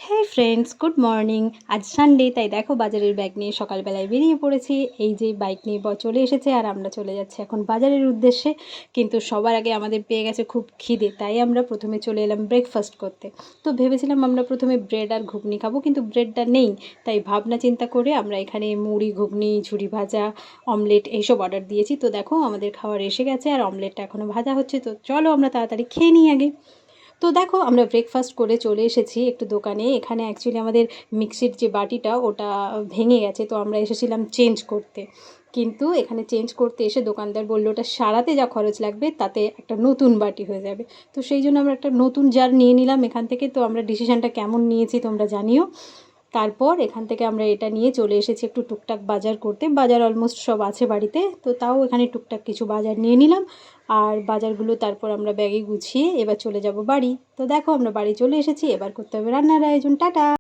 হ্যাঁ friends, good morning. আজ Sunday, তাই দেখো বাজারের ব্যাগ নিয়ে সকালবেলায় বেরিয়ে পড়েছি। এই যে বাইক নিয়ে চলে এসেছে আর আমরা চলে যাচ্ছি এখন বাজারের উদ্দেশ্যে। কিন্তু সবার আগে আমাদের পেয়ে গেছে খুব খিদে, তাই আমরা প্রথমে চলে এলাম ব্রেকফাস্ট করতে। তো ভেবেছিলাম আমরা প্রথমে ব্রেড আর ঘুগনি খাবো, কিন্তু ব্রেডটা নেই। তাই ভাবনা চিন্তা করে আমরা এখানে মুড়ি, ঘুগনি, ঝুরি ভাজা, অমলেট এইসব অর্ডার দিয়েছি। তো দেখো আমাদের খাবার এসে গেছে আর অমলেটটা এখনও ভাজা হচ্ছে। তো চলো আমরা তাড়াতাড়ি খেয়ে নিই আগে। তো দেখো আমরা ব্রেকফাস্ট করে চলে এসেছি একটু দোকানে। এখানে অ্যাকচুয়ালি আমাদের মিক্সির যে বাটিটা ওটা ভেঙে গেছে, তো আমরা এসেছিলাম চেঞ্জ করতে। কিন্তু এখানে চেঞ্জ করতে এসে দোকানদার বললো ওটা সারাতে যা খরচ লাগবে তাতে একটা নতুন বাটি হয়ে যাবে। তো সেই জন্য আমরা একটা নতুন জার নিয়ে নিলাম এখান থেকে। তো আমরা ডিসিশানটা কেমন নিয়েছি তোমরা জানিও। তারপর এখান থেকে আমরা এটা নিয়ে চলে এসেছি একটু টুকটাক বাজার করতে। বাজার অলমোস্ট সব আছে বাড়িতে, তো তাও এখানে টুকটাক কিছু বাজার নিয়ে নিলাম। আর বাজারগুলো তারপর আমরা ব্যাগে গুছিয়ে এবার চলে যাব বাড়ি। তো দেখো আমরা বাড়ি চলে এসেছি, এবার করতে হবে রান্নার আয়োজন। টাটা।